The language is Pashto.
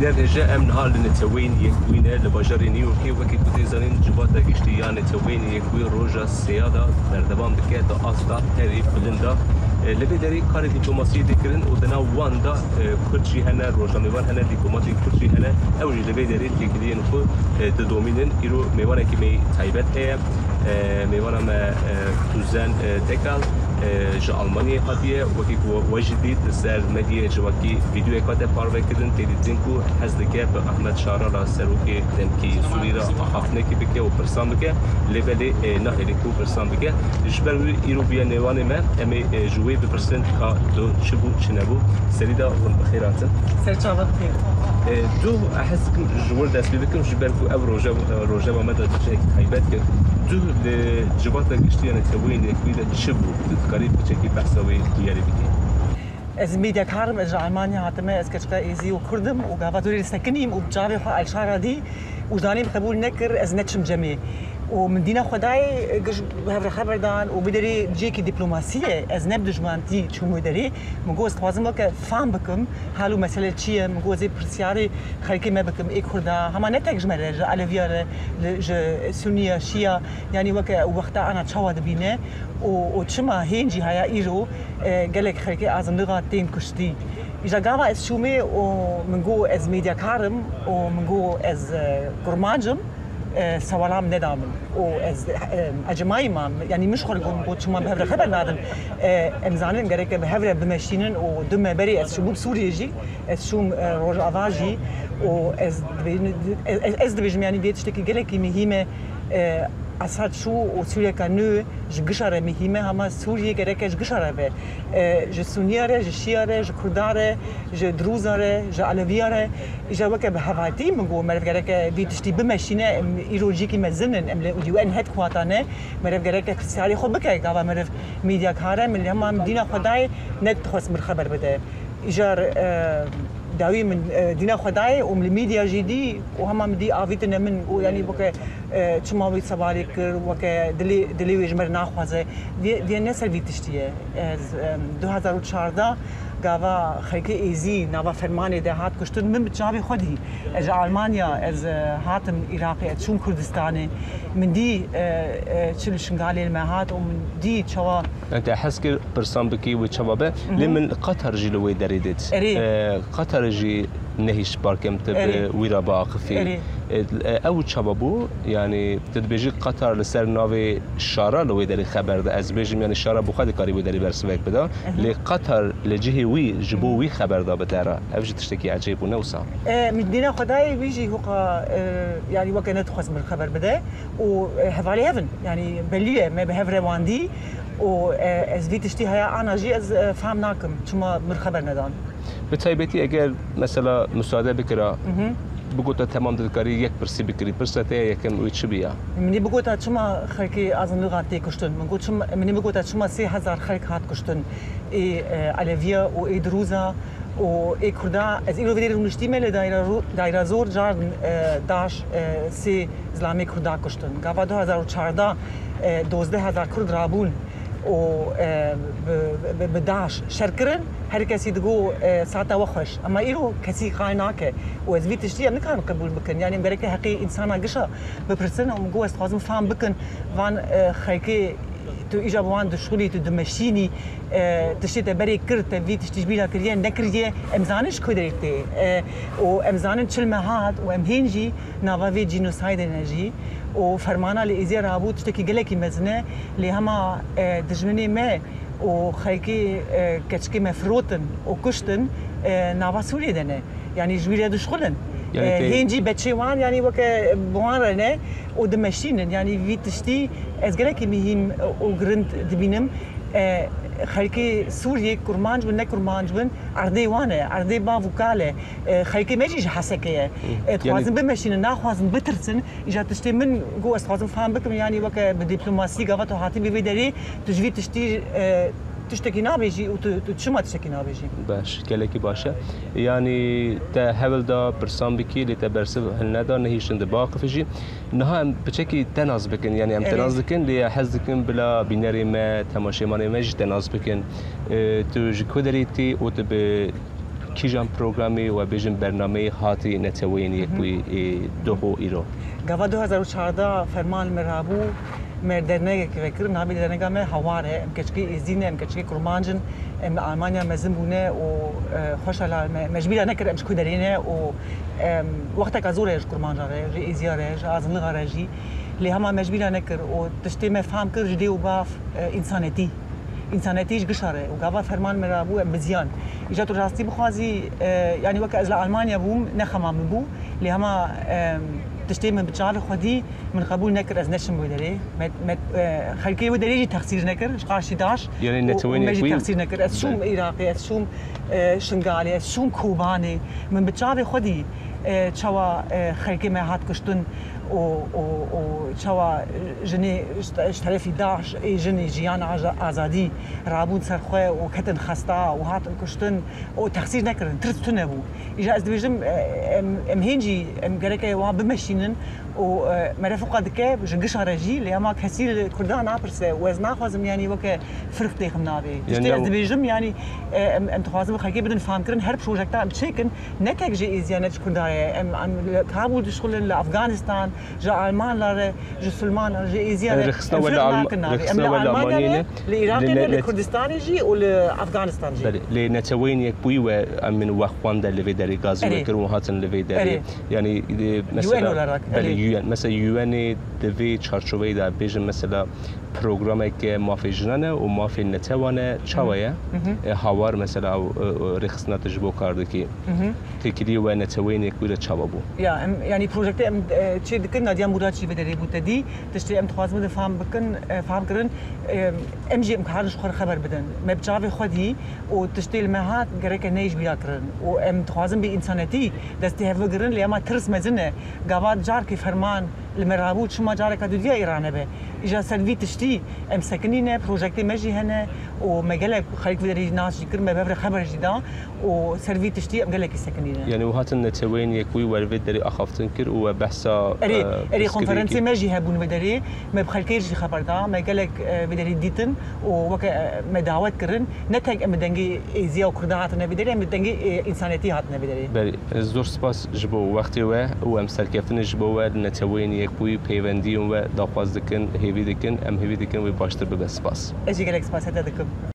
نرجع من هال نتوين يكوين لبجار نيويورك وكي كنت زانين جبات كشتيان نتوين يكوين روجا السيادة بردبان بكيت أصلا هري بلندا لبدري كار دبلوماسي ذكرن ودنا واندا كرشي هنا روجا ميوان هنا دبلوماسي كرشي هنا أوجي لبدري تكلين خو تدومينن إيرو ميوانا كمي تايبت هي ميوانا ما توزان تكال جا ألمانيا قضية وكي وجديد سر مدية جواكي فيديو كاتب باربع كدن تريدين كو حزدك أحمد شارع سروكي دمكي سوريرا أخافنك بكي وبرسام بكي لبلي نهري كو برسام بكي جبر إيروبيا نوان ما أمي جوي ببرسنت كا دو شبو شنبو سريدا والبخيرات سرچاوت بخير دو أحس جوار دست بكم جبر كو أب روجا ما مدى تشيك هيبات دو لجبات الاشتيان توين يكويدا شبو قريب بشكل بحثوي دياري بكي. از ميديا كارم از ألمانيا هاتمه از كشكا إيزي وكردم وقافتوري سكنيم وبجابي خا الشارع دي ودانيم قبول نكر از نتشم جميع ومن دينا خداي قش بهذا خبر دان وبدري جيكي دبلوماسية از نبدو جمانتي شو مدري مجوز توازن لك فهم بكم حالو مسألة شيء مجوز برسياري خليكي ما بكم إيه خدا هما نتاج جمالة على فيا ج سنية شيا يعني وقتها أنا تشاهد بينه وتشما هينجي هيا إيرو قالك خليكي أعظم لغة تين كشتي إذا قاوا از شومي ومنجو از ميديا كارم ومنجو از كرمانجم سوالام ندامن وأز أجمعي ما يعني مش خلقهم بود شما بهفر خبر نادن امزانن گرک بهفر بمشینن و دم بری از شباب سوریه جی از شوم روز آواجی و از دبیجم يعني بيتشتكي گلکی مهمه أساد شو وسوريا كانوا جقشرة مهمة هما سوريا كركة جقشرة به جسونيارة جشيارة جكردارة جدروزارة جعلويارة إجا وكا بهفاتي منقو مرف كركة بيتشتي بمشينا إيروجيكي مزنن أملا وديوان هاد خواتانا مرف كركة كسياري خود بكا قاوا مرف ميديا كارا من هما مدينة خداي نت خص من خبر بده إجار داوي من دينا خداي ومن الميديا جدي وهم مدي آفيتنا من يعني بك شما بيت سبارك وك دلي ويجمر ناخوازه دي الناس اللي بتشتيه 2014 قاوا خلقي ايزي نوا فرماني ده هات كشتن من بتشابي خدي از ألمانيا از هاتم عراقي شوم كردستاني من دي شل شنغالي المهات ومن دي شوا انت حسك برسام بكي وشبابه لمن قطر جلوي دريدت قطر جي نهيش باركم تب ويرا باقفي او شبابو يعني تدبيجي قطر لسر ناوي شارع لو يدري خبر ده از بيجم يعني شارع بوخاد قريب يدري برسوك بدا لقطر لجهه وي جبو وي خبر ده بترى اوج تشتكي عجيب ونوصا مدينه خداي بيجي هو يعني وكانت خص من الخبر بدا وحوالي هفن يعني بليه ما بهفر واندي و از فيتشتي هيا انا جي از فهمناكم شما من خبر ندان بتايبتي اگر مثلا مساعده بكرا بقولت تمام دكاري يك برسي بكري برسته يكم ويتش بيا مني بقولت شما خلكي أظن لغاتي كشتن من قلت شما مني بقولت شما 3000 خلك هات كشتن علوية دروزا كردا از إيرو فيدير ونشتيمه لدايرة زور جارن داش سي زلامي كردا كشتن قابا 2014 12000 كرد رابون و بداش شركرن هر کسی دگو ساعت وخش اما ایرو کسی خایناکه و از ویتشتی هم نکان قبول بکن یعنی برای حقی انسان گشا بپرسن و مگو است خواستم فهم بکن وان خیلی تو ایجاب وان دشغلی تو دمشینی تشتی تبری کرد ویتشتی بیلا کریه نکریه امزانش کدریته و امزانن چل مهاد و امهنجی نواوی جینوساید نجی و فرمانا لإزيا رابو تشتكي قلكي مزنة لهما دجمني ما وخيكي كتشكي مفروتن وكشتن نافا سوري دنا يعني جويرة دشخلن يعني هينجي بتشيوان يعني وك بوانرنا ودمشينن يعني في تشتي از قلكي مهم وقرنت دبينم خلقي سوريا كرمانج بن كرمانج بن عردي وانا عردي بافوكاله خلقي ماجيش حسكيه توازن بمشين ناخوازن بترسن اجا تشتي من جو استوازن فهم بكم يعني وك بدبلوماسي قاوت هاتي بيدري تجوي تشتي تشتكي نابيجي وتشما تشتكي نابيجي باش كلكي باشا يعني تا هول دا برسام بكي لتا برسب هالندا نهيشن دباق فيجي نها بشكل تناز بكن يعني ام تناز بكن لي حزكن بلا بيناري ما تماشي ماني ماجي تناز بكن تو جكودريتي وتب کیجان پروگرامی و بیشتر برنامه هاتی نتوین یک بوی دو ایرو. گاوا 2014 فرمان مرابو مردنه که وکر نبی درنگا مه هواره کشکی ازینه کشکی کرمانجن آلمانیا مزن بونه و خوشحال مجبور نکرد مش کودرینه و وقت کازورش کرمانجاره جی ازیارش ازن غراجی لی هما مجبور نکرد و تشتی مفهم کرد جدی و باف انسانیتیش گشاره و گاوا فرمان مرابو بزیان ایجاد راستی بخوازی یعنی وقت از آلمانیا بوم نخمام بو لی هما تشتي من بتشعر خدي من قبول نكر از نشم ودري خلكي ودري يجي تخسير نكر شقاش 11 يعني نتوين يجي تخسير نكر اسوم عراقي اسوم شنغالي اسوم كوباني من بتشعر خدي تشوا خلكي ما هات كشتن و تشوا جني اشترفي داعش جني جيان ازادي رابون سرخوي وكتن خستا وهات كشتن وتخسير نكر ترتنا بو اجا از بيجم امهنجي امغريكا وا بمشينن ومرافق دكه جنقش رجي لما كثير كردان ابرس وزنا خوازم يعني وك فرق تيخم نابي تشتي از بيجم يعني ام تخوازم خلكي بدن فهم كرن هر بروجكت ام تشيكن نكك جي ازيانات كردايه ام كابول دخل لافغانستان جا المان لا جا سلمان جا ازيانات رخصنا ولا المانيين العراقي الكردستان يجي والافغانستان جي لي نتوين يكبوي ومن وخوان اللي في داري غاز وكرو هاتن اللي في داري يعني مثلا يو مثلا يوان دوی چارچوبه دا بیشتر مثلا پروگرامی که مافی جنانه و مافی نتوانه چاویه هوار مثلا رخصنا تجربه کرده که تکیدی و نتوانی کوله چاوا بو. يعني بروجكت ام تشي دكن ناديا مراد شي بدري بوتدي تشتي ام تخواز من فهم بكن فهم كرن ام جي ام كارش خبر بدن ما بجافي خدي وتشتي المهات غريك نيج بيا كرن و ام تخوازم بانسانيتي دستي هف كرن لما ترس مزنه غاوات جار كي فرمان المرابوت شما جارك دوديا ايران به اجا سلفي تشتي ام سكنينه بروجكت مجي هنا ومجال خليك بدري ناس يكر ما بفرق خبر جدا وسلفي تشتي ام قال لك سكنينه يعني وهات النتوين يكوي والفيد دري اخافتن كر وبحثا اري كونفرنسي ماجي هبون بدري ما بخلكيش خبر دا ما قالك بدري ديتن ووك ما دعوت كرن نتاج ام دنجي ازيا وكرداتنا بدري ام دنجي انسانيتي هاتنا بدري بري زور سپاس جبو وقتي و ام سركفتن جبو النتوين يكوي بيوندي و داخواز دكن هيفي دكن ام هيفي دكن و باشتر بس سپاس اجي قالك سپاس هذا دكم